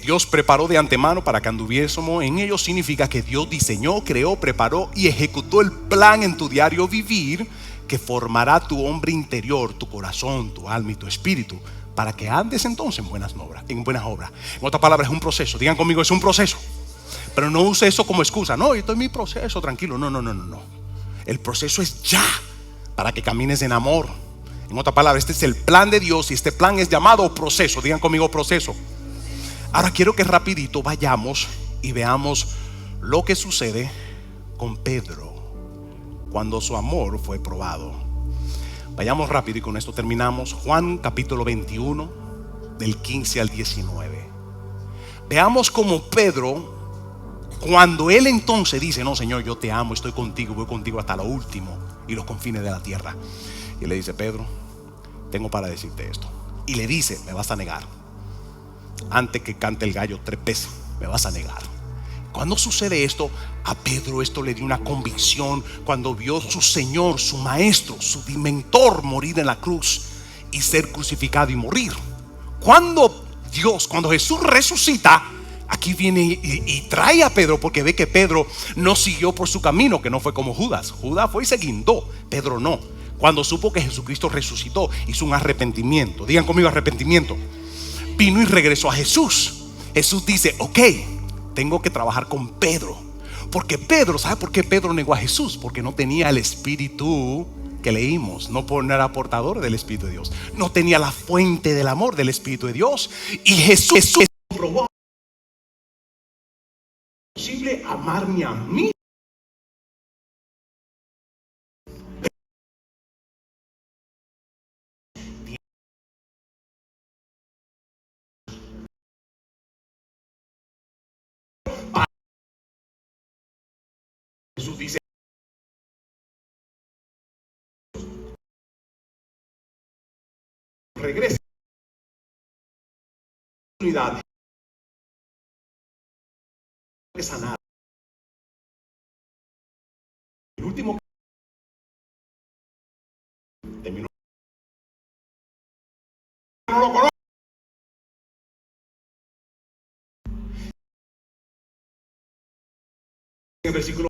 Dios preparó de antemano para que anduviésemos en ello. Significa que Dios diseñó, creó, preparó y ejecutó el plan en tu diario vivir, que formará tu hombre interior, tu corazón, tu alma y tu espíritu, para que andes entonces en buenas obras. En otras palabras, es un proceso. Digan conmigo: es un proceso. Pero no use eso como excusa. No, esto es mi proceso, tranquilo. No. El proceso es ya, para que camines en amor. En otras palabras, este es el plan de Dios, y este plan es llamado proceso. Digan conmigo: proceso. Ahora quiero que rapidito vayamos y veamos lo que sucede con Pedro cuando su amor fue probado. Vayamos rápido y con esto terminamos. Juan capítulo 21 del 15 al 19. Veamos cómo Pedro, cuando él entonces dice: no, Señor, yo te amo, estoy contigo, voy contigo hasta lo último y los confines de la tierra. Y le dice: Pedro, tengo para decirte esto. Y le dice: me vas a negar. Antes que cante el gallo 3 veces, me vas a negar. Cuando sucede esto, a Pedro esto le dio una convicción. Cuando vio su Señor, su Maestro, su mentor morir en la cruz y ser crucificado y morir. Cuando Jesús resucita, aquí viene y trae a Pedro, porque ve que Pedro no siguió por su camino, que no fue como Judas. Judas fue y se guindó, Pedro no. Cuando supo que Jesucristo resucitó, hizo un arrepentimiento. Digan conmigo: arrepentimiento. Vino y regresó a Jesús. Jesús dice: ok, tengo que trabajar con Pedro. Porque Pedro, ¿sabe por qué Pedro negó a Jesús? Porque no tenía el espíritu que leímos. No era portador del Espíritu de Dios. No tenía la fuente del amor del Espíritu de Dios. Y Jesús probó: ¿es posible amarme a mí? Jesús dice, regresa a la unidad que sanar. El último terminó. No lo conozco. En el versículo,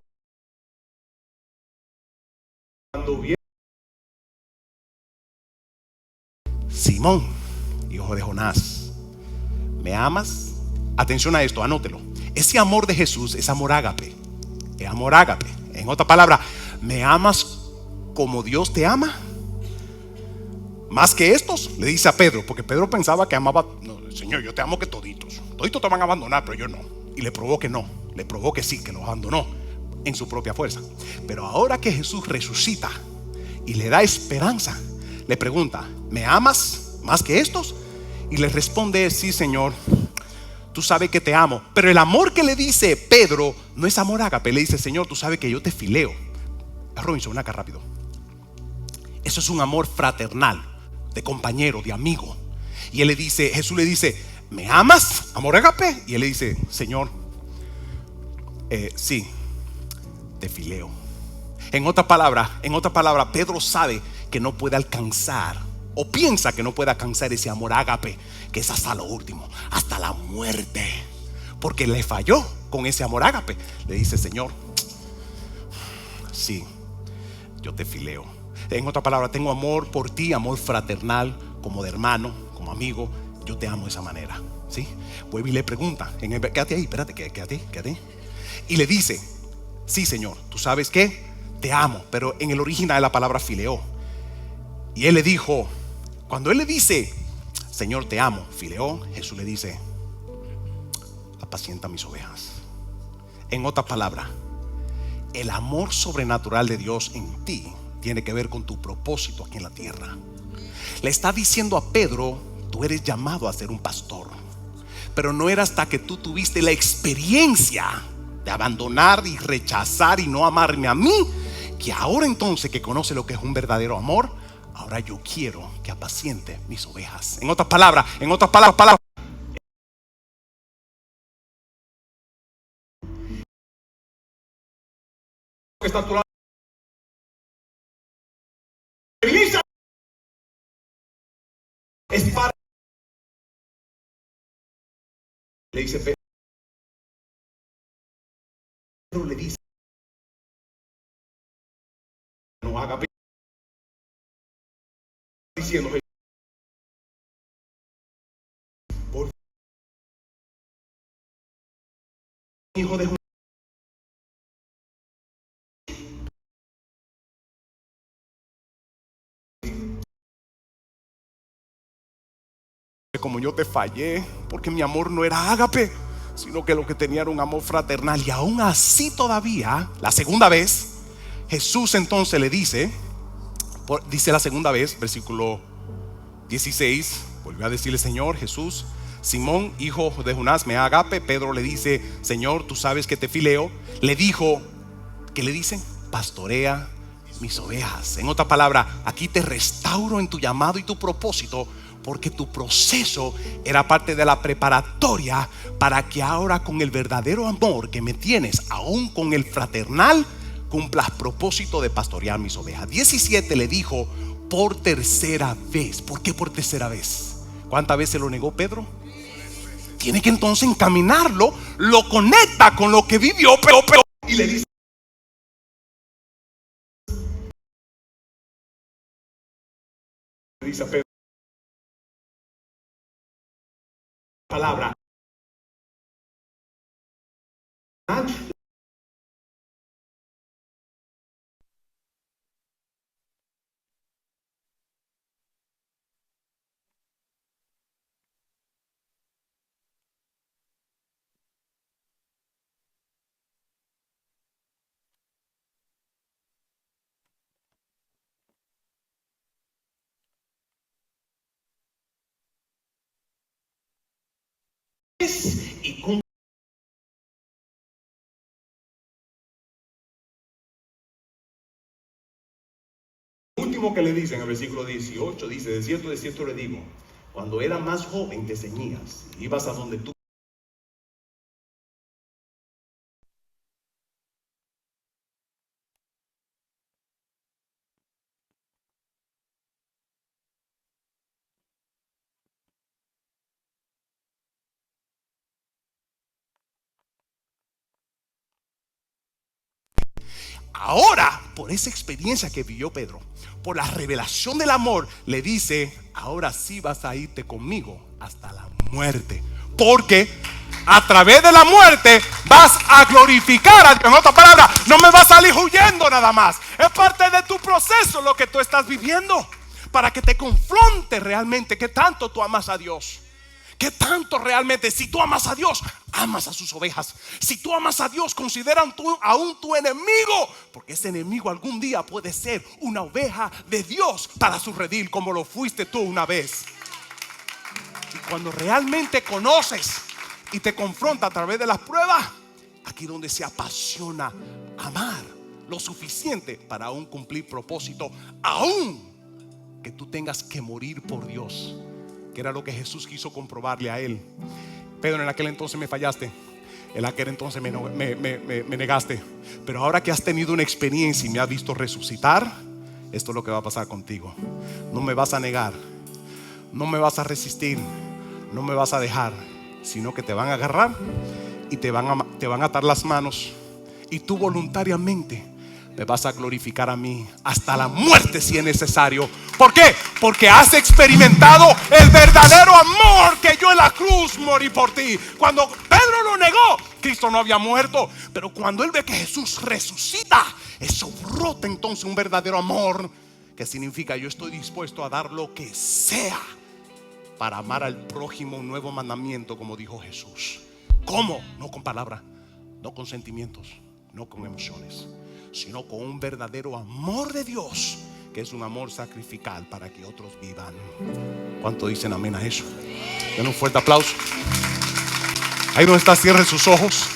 cuando viene Simón, hijo de Jonás, ¿me amas? Atención a esto, anótelo. Ese amor de Jesús es amor ágape. Es amor ágape. En otra palabra, ¿me amas como Dios te ama? Más que estos, le dice a Pedro, porque Pedro pensaba que amaba. No, Señor, yo te amo que toditos. Toditos te van a abandonar, pero yo no. Y le probó que no. Le probó que sí, que los abandonó en su propia fuerza. Pero ahora que Jesús resucita y le da esperanza, le pregunta, ¿me amas más que estos? Y le responde, sí, Señor, tú sabes que te amo. Pero el amor que le dice Pedro no es amor ágape. Le dice, Señor, tú sabes que yo te fileo. Robinson, ven acá rápido. Eso es un amor fraternal, de compañero, de amigo. Y él le dice, Jesús le dice, ¿me amas? Amor ágape. Y él le dice, Señor, sí, te fileo. En otra palabra, Pedro sabe que no puede alcanzar, o piensa que no puede alcanzar ese amor ágape, que es hasta lo último, hasta la muerte, porque le falló con ese amor ágape. Le dice, Señor, sí, yo te fileo. En otra palabra, tengo amor por ti, amor fraternal, como de hermano, como amigo. Yo te amo de esa manera, ¿sí? Vuelve y le pregunta, quédate ahí, espérate, quédate. Y le dice, sí, Señor, tú sabes que te amo. Pero en el original la palabra fileó. Y él le dijo, cuando él le dice, Señor, te amo, fileó, Jesús le dice, apacienta mis ovejas. En otra palabra, el amor sobrenatural de Dios en ti tiene que ver con tu propósito aquí en la tierra. Le está diciendo a Pedro, tú eres llamado a ser un pastor, pero no era hasta que tú tuviste la experiencia de abandonar y rechazar y no amarme a mí, que ahora entonces que conoce lo que es un verdadero amor, ahora yo quiero que apaciente mis ovejas. En otras palabras, que está a tu lado, es para, le dice Pedro, le dice, no haga diciendo, por hijo de como yo te fallé, porque mi amor no era ágape, sino que lo que tenía era un amor fraternal. Y aún así todavía, la segunda vez, Jesús entonces le dice, dice la segunda vez, versículo 16, volvió a decirle, Señor, Jesús, Simón, hijo de Jonás, me agape. Pedro le dice, Señor, tú sabes que te fileo. Le dijo, ¿qué le dicen? Pastorea mis ovejas. En otra palabra, aquí te restauro en tu llamado y tu propósito, porque tu proceso era parte de la preparatoria para que ahora con el verdadero amor que me tienes, aún con el fraternal, cumplas propósito de pastorear mis ovejas. 17 le dijo por tercera vez. ¿Por qué por tercera vez? ¿Cuántas veces lo negó Pedro? Tiene que entonces encaminarlo, lo conecta con lo que vivió, pero y le dice a Pedro, palabra, y último que le dice en el versículo 18, dice: de cierto le digo, cuando eras más joven te ceñías, ibas a donde tú. Ahora, por esa experiencia que vivió Pedro, por la revelación del amor, le dice: ahora sí vas a irte conmigo hasta la muerte, porque a través de la muerte vas a glorificar a Dios. En otras palabras, no me vas a salir huyendo nada más. Es parte de tu proceso lo que tú estás viviendo, para que te confronte realmente qué tanto tú amas a Dios. ¿Qué tanto realmente? Si tú amas a Dios, amas a sus ovejas. Si tú amas a Dios, consideran aún tu enemigo, porque ese enemigo algún día puede ser una oveja de Dios para su redil, como lo fuiste tú una vez. Y cuando realmente conoces y te confronta a través de las pruebas, aquí donde se apasiona amar lo suficiente para aún cumplir propósito, aún que tú tengas que morir por Dios, que era lo que Jesús quiso comprobarle a él. Pedro, en aquel entonces me fallaste, en aquel entonces me negaste, pero ahora que has tenido una experiencia y me has visto resucitar, esto es lo que va a pasar contigo. No me vas a negar, no me vas a resistir, no me vas a dejar, sino que te van a agarrar y te van a atar las manos, y tú voluntariamente me vas a glorificar a mí hasta la muerte si es necesario. ¿Por qué? Porque has experimentado el verdadero amor, que yo en la cruz morí por ti. Cuando Pedro lo negó, Cristo no había muerto, pero cuando él ve que Jesús resucita, eso brota entonces un verdadero amor, que significa: yo estoy dispuesto a dar lo que sea para amar al prójimo. Un nuevo mandamiento, como dijo Jesús. ¿Cómo? No con palabras, no con sentimientos, no con emociones, sino con un verdadero amor de Dios, que es un amor sacrificial para que otros vivan. ¿Cuánto dicen amén a eso? Den un fuerte aplauso. Ahí donde está, cierren sus ojos.